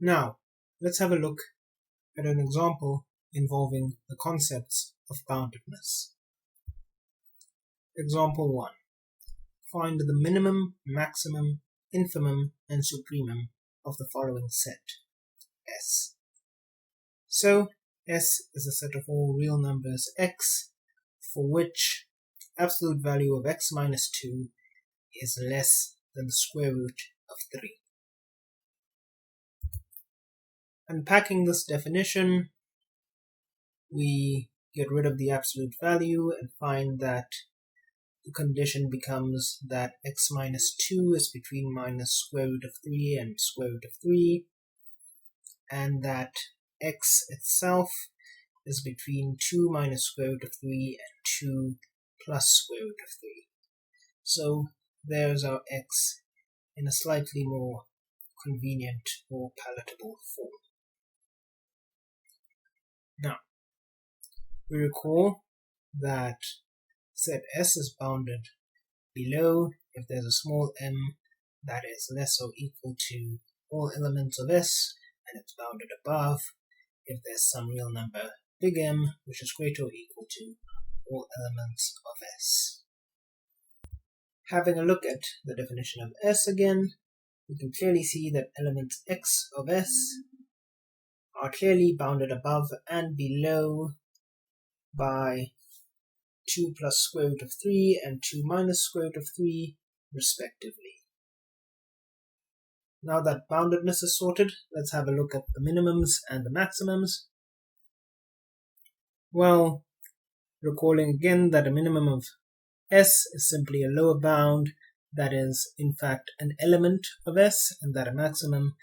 Now, let's have a look at an example involving the concepts of boundedness. Example 1. Find the minimum, maximum, infimum, and supremum of the following set, S. So, S is a set of all real numbers x for which absolute value of x minus 2 is less than the square root of 3. Unpacking this definition, we get rid of the absolute value and find that the condition becomes that x minus 2 is between minus square root of 3 and square root of 3, and that x itself is between 2 minus square root of 3 and 2 plus square root of 3. So there's our x in a slightly more convenient or palatable form. Now, we recall that set S is bounded below if there's a small m that is less or equal to all elements of S, and it's bounded above if there's some real number big M which is greater or equal to all elements of S. Having a look at the definition of S again, we can clearly see that elements x of S are clearly bounded above and below by 2 plus square root of 3 and 2 minus square root of 3 respectively. Now that boundedness is sorted, let's have a look at the minimums and the maximums. Well, recalling again that a minimum of S is simply a lower bound that is in fact an element of S, and that a maximum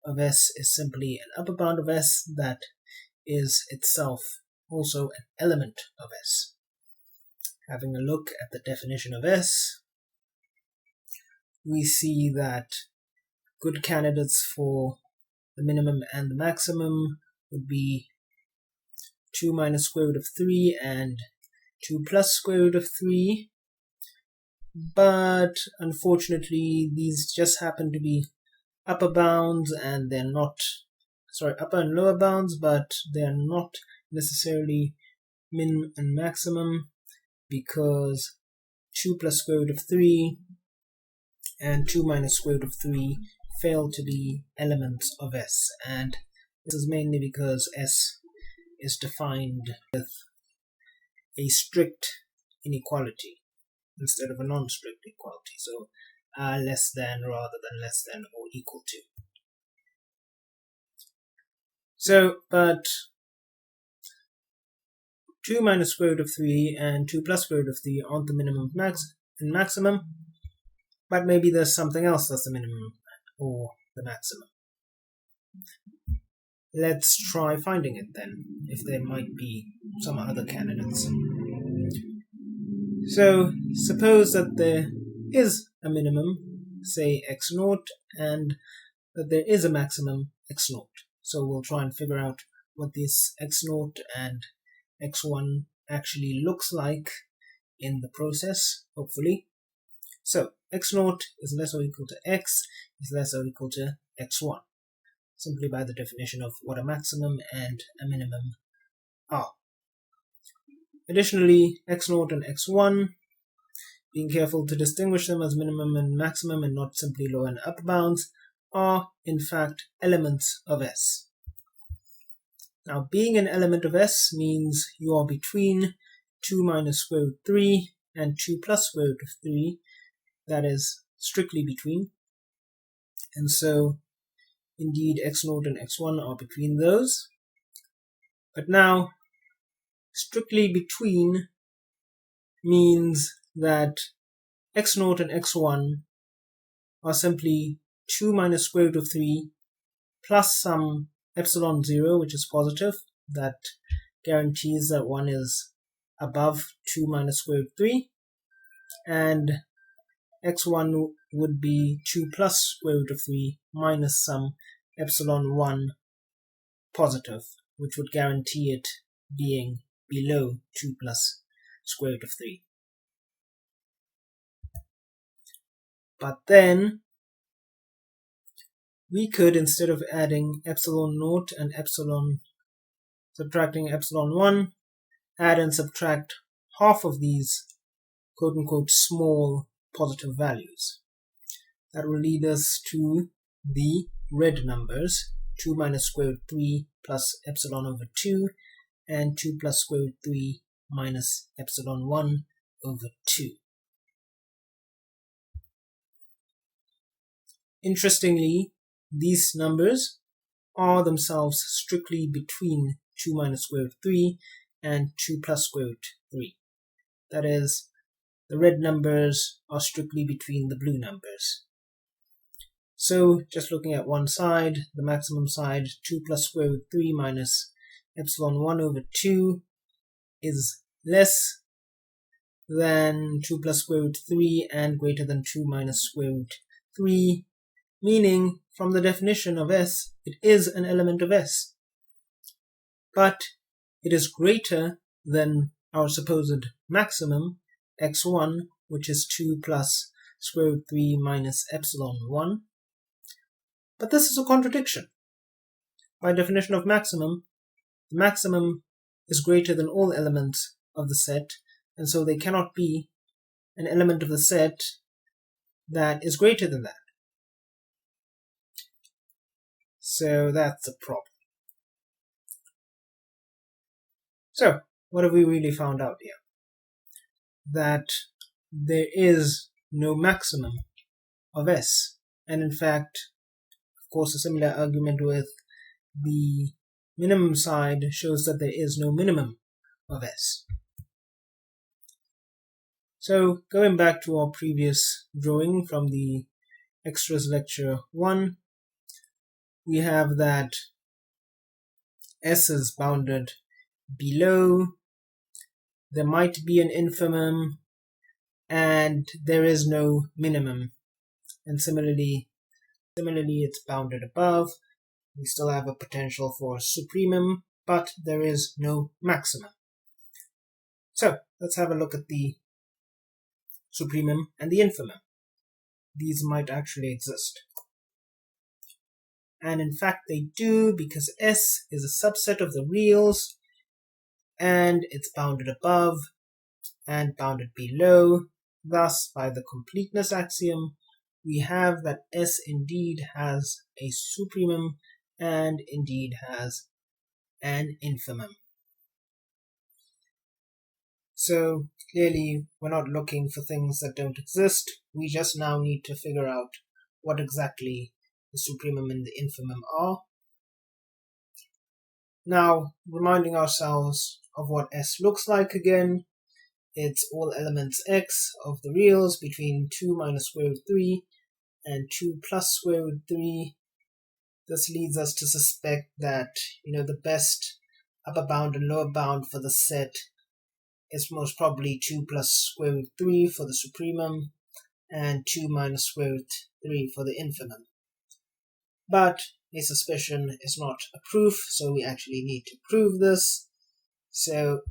of S is simply an upper bound of S that is itself also an element of S. Having a look at the definition of S, we see that good candidates for the minimum and the maximum would be 2 minus square root of 3 and 2 plus square root of 3, but unfortunately these just happen to be upper bounds and they're not, upper and lower bounds, but they're not necessarily min and maximum, because 2 plus square root of 3 and 2 minus square root of 3 fail to be elements of S, and this is mainly because S is defined with a strict inequality instead of a non-strict equality, so less than rather than less than or equal to. So, but 2 minus square root of 3 and 2 plus square root of 3 aren't the minimum and maximum, but maybe there's something else that's the minimum or the maximum. Let's try finding it then, if there might be some other candidates. So, suppose that there is a minimum, say x0, and that there is a maximum x0. So we'll try and figure out what this x0 and x1 actually looks like in the process, hopefully. So x0 is less or equal to x is less or equal to x1, simply by the definition of what a maximum and a minimum are. Additionally, x0 and x1, being careful to distinguish them as minimum and maximum and not simply lower and upper bounds, are in fact elements of S. Now, being an element of S means you are between 2 minus square root 3 and 2 plus square root of 3, that is strictly between, and so indeed x0 and x1 are between those. But now, strictly between means that x0 and x1 are simply 2 minus square root of 3 plus some epsilon 0, which is positive, that guarantees that one is above 2 minus square root 3, and x1 would be 2 plus square root of 3 minus some epsilon 1 positive, which would guarantee it being below 2 plus square root of 3. But then we could, instead of adding epsilon naught and subtracting epsilon 1, add and subtract half of these quote-unquote small positive values. That will lead us to the red numbers, 2 minus square root 3 plus epsilon over 2, and 2 plus square root 3 minus epsilon 1 over 2. Interestingly, these numbers are themselves strictly between 2 minus square root 3 and 2 plus square root 3. That is, the red numbers are strictly between the blue numbers. So, just looking at one side, the maximum side, 2 plus square root 3 minus epsilon 1 over 2 is less than 2 plus square root 3 and greater than 2 minus square root 3, meaning from the definition of S, it is an element of S. But it is greater than our supposed maximum, x1, which is 2 plus square root 3 minus epsilon 1. But this is a contradiction. By definition of maximum, the maximum is greater than all elements of the set, and so they cannot be an element of the set that is greater than that. So that's a problem. So, what have we really found out here? That there is no maximum of S, and in fact, of course, a similar argument with the minimum side shows that there is no minimum of S. So, going back to our previous drawing from the extras lecture 1, we have that S is bounded below, there might be an infimum, and there is no minimum. And similarly it's bounded above. We still have a potential for supremum, but there is no maximum. So let's have a look at the supremum and the infimum. These might actually exist. And in fact they do, because S is a subset of the reals, and it's bounded above and bounded below. Thus, by the completeness axiom, we have that S indeed has a supremum and indeed has an infimum. So clearly we're not looking for things that don't exist, we just now need to figure out what exactly the supremum and the infimum are. Now, reminding ourselves of what S looks like again, it's all elements x of the reals between 2 minus square root 3 and 2 plus square root 3. This leads us to suspect that, the best upper bound and lower bound for the set is most probably 2 plus square root 3 for the supremum and 2 minus square root 3 for the infimum. But a suspicion is not a proof, so we actually need to prove this. So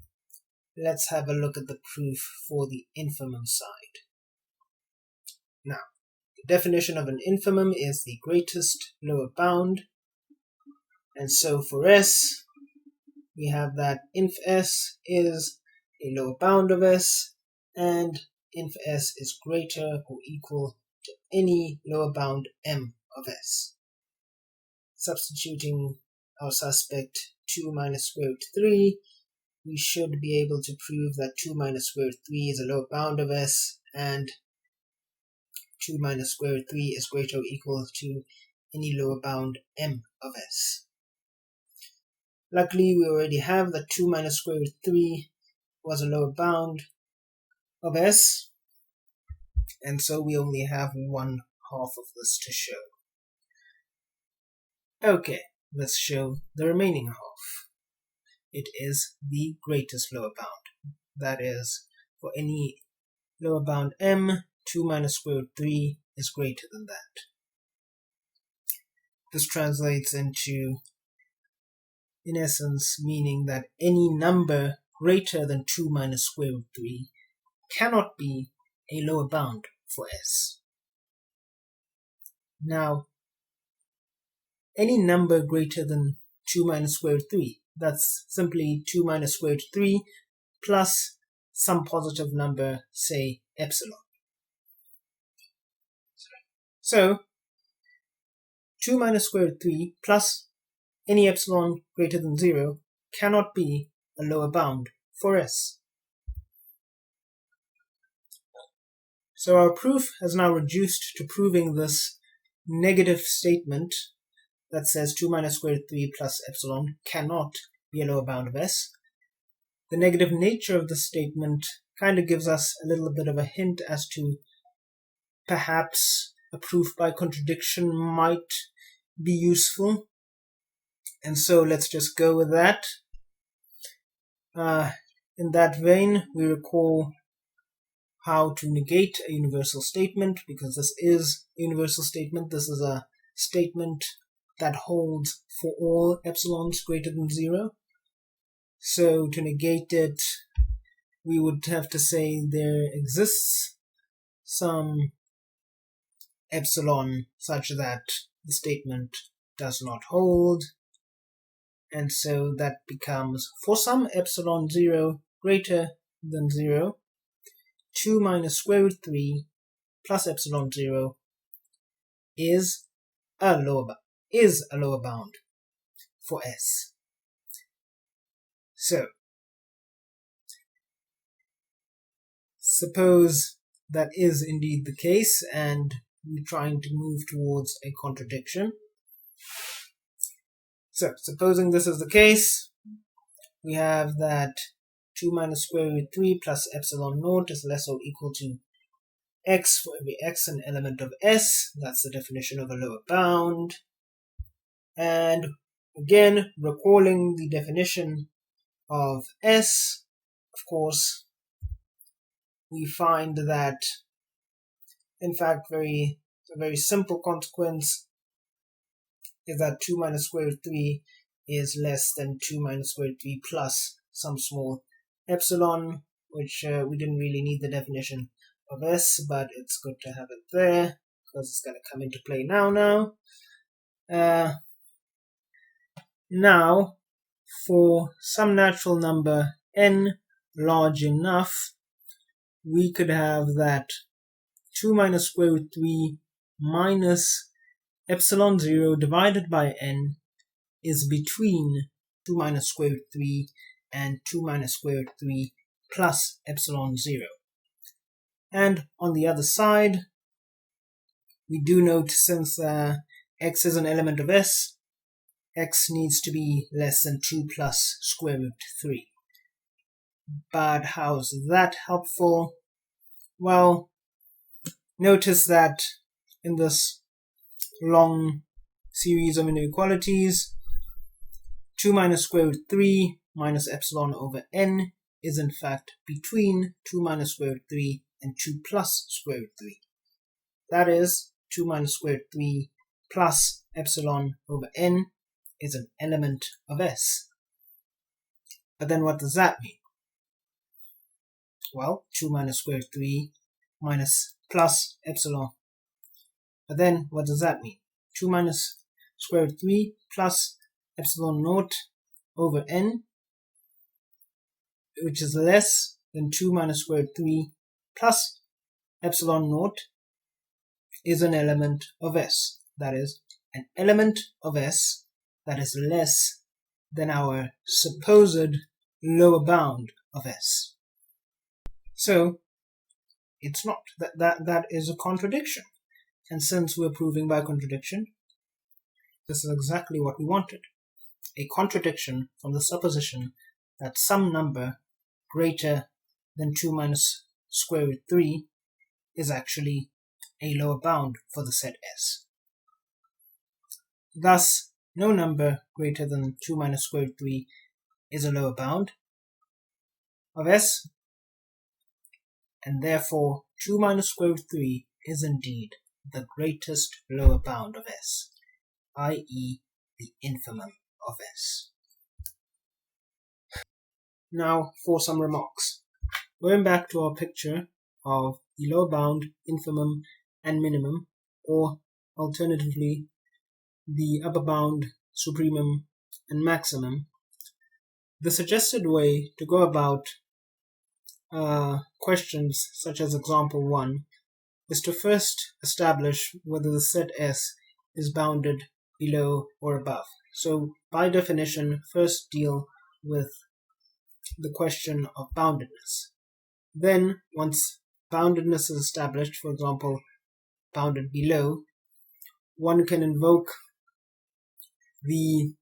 let's have a look at the proof for the infimum side. Now, the definition of an infimum is the greatest lower bound. And so for S, we have that inf S is a lower bound of S, and inf S is greater or equal to any lower bound M of S. Substituting our suspect 2 minus square root 3, we should be able to prove that 2 minus square root 3 is a lower bound of S, and 2 minus square root 3 is greater or equal to any lower bound M of S. Luckily, we already have that 2 minus square root 3 was a lower bound of S, and so we only have 1/2 of this to show. Okay, let's show the remaining half. It is the greatest lower bound. That is, for any lower bound M, 2 minus square root 3 is greater than that. This translates into, in essence, meaning that any number greater than 2 minus square root 3 cannot be a lower bound for S. Now, any number greater than 2 minus square root 3. That's simply 2 minus square root 3 plus some positive number, say epsilon. So 2 minus square root 3 plus any epsilon greater than 0 cannot be a lower bound for S. So our proof has now reduced to proving this negative statement that says 2 minus square root 3 plus epsilon cannot be a lower bound of S. The negative nature of the statement kind of gives us a little bit of a hint as to perhaps a proof by contradiction might be useful. And so let's just go with that. In that vein, we recall how to negate a universal statement, because this is a universal statement. This is a statement that holds for all epsilons greater than 0. So to negate it, we would have to say there exists some epsilon such that the statement does not hold. And so that becomes, for some epsilon 0 greater than 0, 2 minus square root 3 plus epsilon 0 is a lower bound for S. So, suppose that is indeed the case and we're trying to move towards a contradiction. So, supposing this is the case, we have that 2 minus square root 3 plus epsilon naught is less or equal to x for every x an element of S. That's the definition of a lower bound. And again, recalling the definition of S, of course, we find that, in fact, a very simple consequence is that 2 minus square root 3 is less than 2 minus square root 3 plus some small epsilon, which we didn't really need the definition of S, but it's good to have it there because it's going to come into play now. Now, for some natural number n large enough, we could have that 2 minus square root 3 minus epsilon 0 divided by n is between 2 minus square root 3 and 2 minus square root 3 plus epsilon 0. And on the other side, we do note, since x is an element of S, x needs to be less than 2 plus square root 3. But how's that helpful? Well, notice that in this long series of inequalities, 2 minus square root 3 minus epsilon over n is in fact between 2 minus square root 3 and 2 plus square root 3. That is, 2 minus square root 3 plus epsilon over n is an element of S. But then what does that mean? Well, 2 minus square root 3 minus plus epsilon. But then what does that mean? 2 minus square root 3 plus epsilon naught over n, which is less than 2 minus square root 3 plus epsilon naught, is an element of S. That is, an element of S that is less than our supposed lower bound of S. So, it's not. That is a contradiction. And since we're proving by contradiction, this is exactly what we wanted. A contradiction from the supposition that some number greater than 2 minus square root 3 is actually a lower bound for the set S. Thus, no number greater than 2 minus square root 3 is a lower bound of S, and therefore 2 minus square root 3 is indeed the greatest lower bound of S, i.e. the infimum of S. Now for some remarks. Going back to our picture of the lower bound, infimum, and minimum, or alternatively the upper bound, supremum, and maximum, the suggested way to go about questions such as example 1 is to first establish whether the set S is bounded below or above. So by definition, first deal with the question of boundedness. Then, once boundedness is established, for example, bounded below, one can invoke the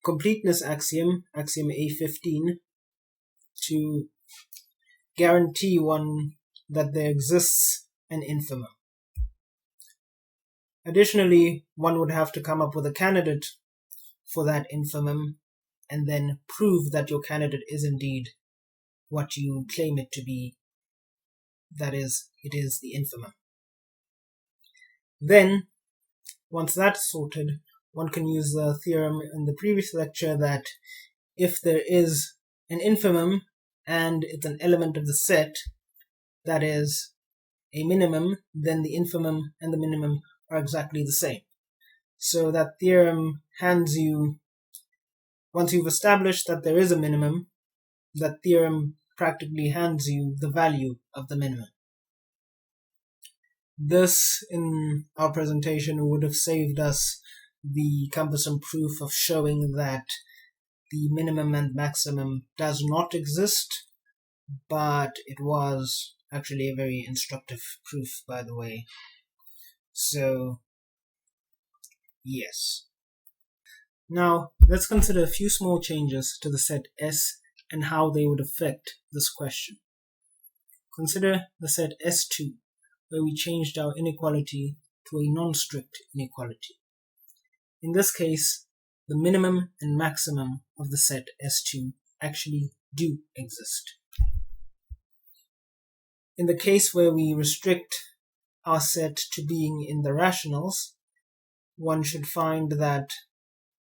completeness axiom, axiom A15, to guarantee one that there exists an infimum. Additionally, one would have to come up with a candidate for that infimum and then prove that your candidate is indeed what you claim it to be, that is, it is the infimum. Then, once that's sorted, one can use the theorem in the previous lecture that if there is an infimum and it's an element of the set, that is a minimum, then the infimum and the minimum are exactly the same. So that theorem hands you, once you've established that there is a minimum, that theorem practically hands you the value of the minimum. This, in our presentation, would have saved us the cumbersome proof of showing that the minimum and maximum does not exist, but it was actually a very instructive proof, by the way. So, yes. Now, let's consider a few small changes to the set S and how they would affect this question. Consider the set S2, where we changed our inequality to a non-strict inequality. In this case, the minimum and maximum of the set S2 actually do exist. In the case where we restrict our set to being in the rationals, one should find that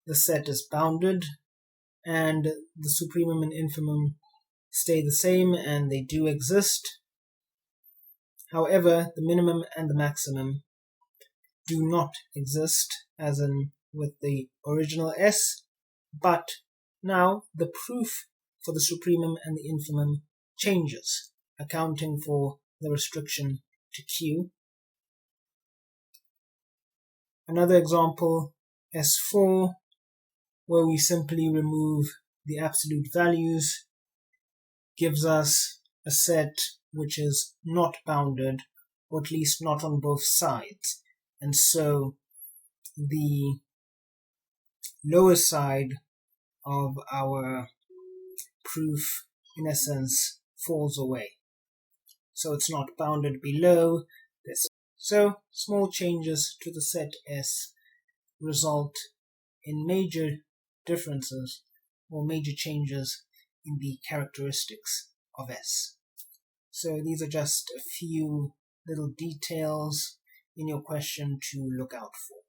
the set is bounded and the supremum and infimum stay the same and they do exist. However, the minimum and the maximum do not exist, as in with the original S, but now the proof for the supremum and the infimum changes, accounting for the restriction to Q. Another example, S4, where we simply remove the absolute values, gives us a set which is not bounded, or at least not on both sides. And so the lower side of our proof, in essence, falls away. So it's not bounded below this. So small changes to the set S result in major differences or major changes in the characteristics of S. So these are just a few little details in your question to look out for.